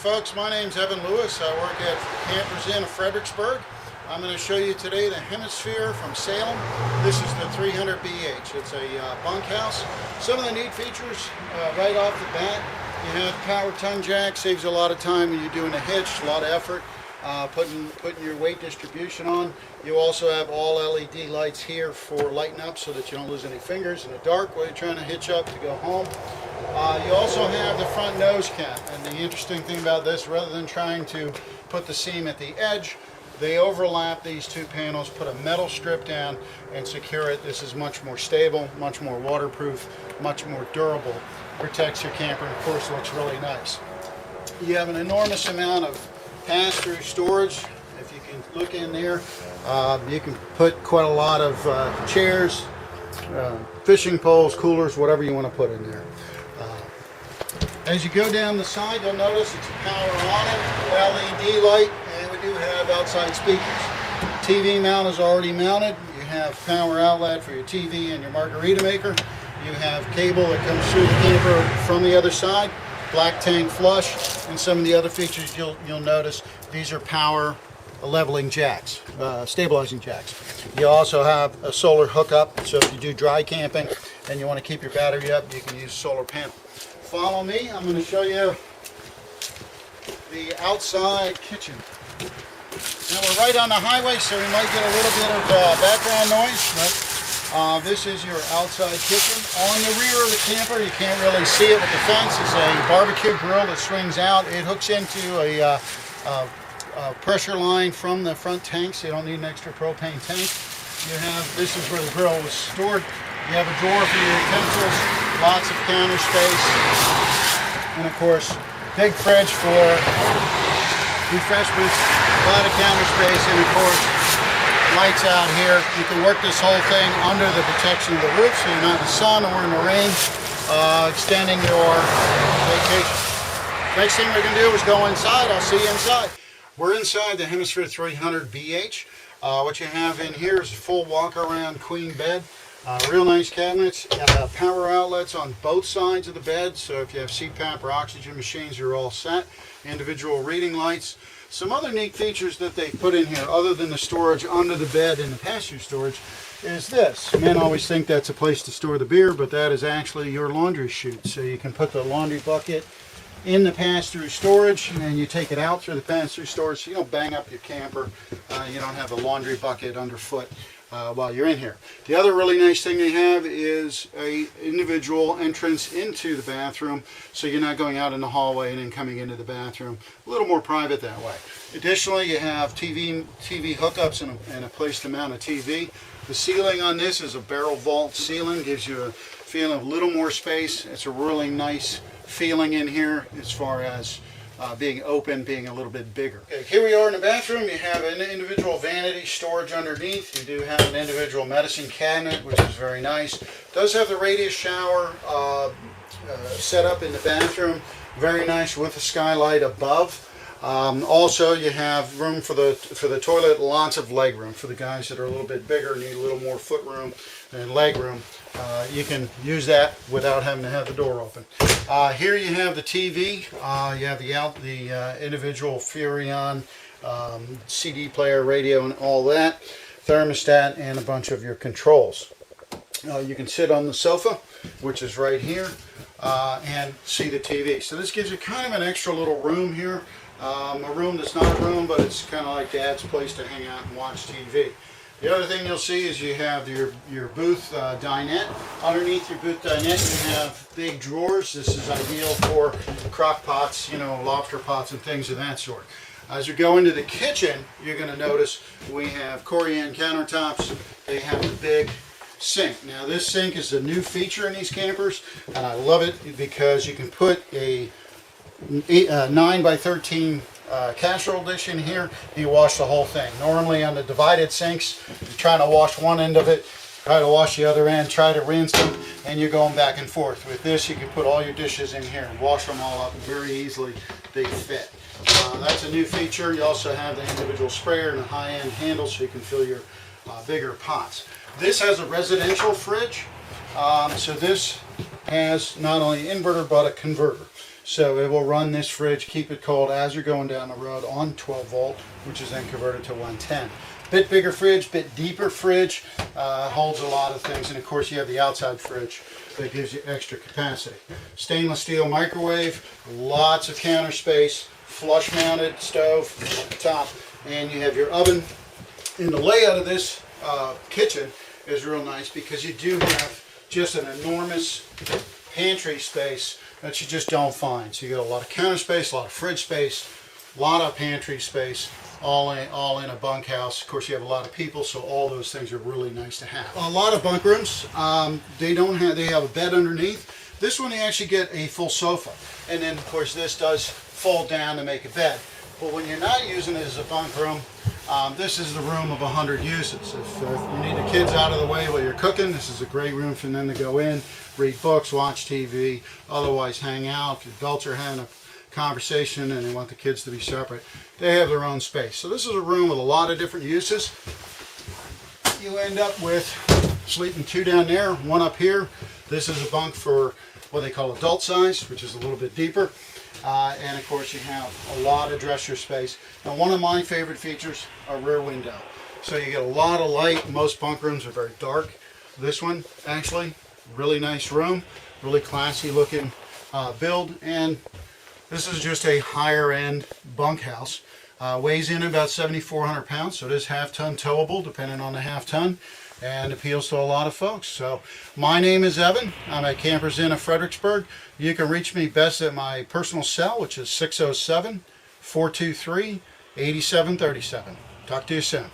folks, my name's Evan Lewis. I work at Campers Inn of Fredericksburg. I'm going to show you today the Hemisphere from Salem. This is the 300BH. It's a bunkhouse. Some of the neat features right off the bat, you have power tongue jack, saves a lot of time when you're doing a hitch, a lot of effort. Putting your weight distribution on. You also have all LED lights here for lighting up so that you don't lose any fingers in the dark while you're trying to hitch up to go home. You also have the front nose cap, and the interesting thing about this, rather than trying to put the seam at the edge, they overlap these two panels, put a metal strip down and secure it. This is much more stable, much more waterproof, much more durable. Protects your camper and of course looks really nice. You have an enormous amount of pass-through storage. If you can look in there, you can put quite a lot of chairs, fishing poles, coolers, whatever you want to put in there. As you go down the side, you'll notice it's a power on it, LED light, and we do have outside speakers. TV mount is already mounted. You have power outlet for your TV and your margarita maker. You have cable that comes through the camper from the other side. Black tank flush, and some of the other features you'll notice, these are power leveling jacks, stabilizing jacks. You also have a solar hookup, so if you do dry camping and you want to keep your battery up, you can use a solar panel. Follow me, I'm going to show you the outside kitchen. Now we're right on the highway, so we might get a little bit of background noise, but this is your outside kitchen. On the rear of the camper, you can't really see it with the fence, is a barbecue grill that swings out. It hooks into a pressure line from the front tank, so you don't need an extra propane tank. You have, this is where the grill was stored. You have a drawer for your utensils, lots of counter space, and of course, big fridge for refreshments, a lot of counter space, and of course, lights out here. You can work this whole thing under the protection of the roof so you're not in the sun or in the rain, extending your vacation. Next thing we're going to do is go inside. I'll see you inside. We're inside the Hemisphere 300BH. What you have in here is a full walk-around queen bed. Real nice cabinets, power outlets on both sides of the bed, so if you have CPAP or oxygen machines, you're all set. Individual reading lights. Some other neat features that they put in here, other than the storage under the bed and the pass-through storage, is this. Men always think that's a place to store the beer, but that is actually your laundry chute. So you can put the laundry bucket in the pass-through storage, and then you take it out through the pass-through storage so you don't bang up your camper. You don't have the laundry bucket underfoot while you're in here. The other really nice thing they have is a individual entrance into the bathroom, so you're not going out in the hallway and then coming into the bathroom. A little more private that way. Additionally, you have TV hookups and a place to mount a TV. The ceiling on this is a barrel vault ceiling, gives you a feeling of a little more space. It's a really nice feeling in here as far as being open, being a little bit bigger. Okay, here we are in the bathroom. You have an individual vanity storage underneath. You do have an individual medicine cabinet, which is very nice. It does have the radius shower set up in the bathroom. Very nice with a skylight above. Also, you have room for the toilet, lots of leg room for the guys that are a little bit bigger, need a little more foot room and leg room. You can use that without having to have the door open. Here you have the TV. You have the individual Furion CD player, radio, and all that, thermostat, and a bunch of your controls. You can sit on the sofa, which is right here, and see the TV. So this gives you kind of an extra little room here. A room that's not a room, but it's kind of like Dad's place to hang out and watch TV. The other thing you'll see is you have your booth dinette. Underneath your booth dinette, you have big drawers. This is ideal for crock pots, you know, lobster pots and things of that sort. As you go into the kitchen, you're going to notice we have Corian Countertops. They have a big sink. Now this sink is a new feature in these campers, and I love it because you can put a 9 by 13 casserole dish in here. You wash the whole thing. Normally on the divided sinks, you're trying to wash one end of it, try to wash the other end, try to rinse them, and you're going back and forth. With this, you can put all your dishes in here and wash them all up very easily. They fit. That's a new feature. You also have the individual sprayer and a high-end handle so you can fill your bigger pots. This has a residential fridge. So this has not only an inverter but a converter. So it will run this fridge, keep it cold as you're going down the road on 12 volt, which is then converted to 110. Bit bigger fridge, bit deeper fridge, holds a lot of things, and of course you have the outside fridge that gives you extra capacity. Stainless steel microwave, lots of counter space, flush mounted stove at the top, and you have your oven. And the layout of this kitchen is real nice because you do have just an enormous pantry space that you just don't find. So you got a lot of counter space, a lot of fridge space, a lot of pantry space, all in a bunkhouse. Of course, you have a lot of people, so all those things are really nice to have. A lot of bunk rooms, they have a bed underneath. This one you actually get a full sofa, and then of course this does fold down to make a bed. But when you're not using it as a bunk room, this is the room of 100 uses. If you need the kids out of the way while you're cooking, this is a great room for them to go in, read books, watch TV, otherwise hang out. If your adults are having a conversation and they want the kids to be separate, they have their own space. So this is a room with a lot of different uses. You end up with sleeping 2 down there, 1 up here. This is a bunk for what they call adult size, which is a little bit deeper. And of course you have a lot of dresser space. Now one of my favorite features, a rear window. So you get a lot of light. Most bunk rooms are very dark. This one, actually, really nice room, really classy looking build. And this is just a higher end bunkhouse. Weighs in about 7,400 pounds, so it is half-ton towable, depending on the half-ton, and appeals to a lot of folks. So my name is Evan. I'm at Campers Inn of Fredericksburg. You can reach me best at my personal cell, which is 607-423-8737. Talk to you soon.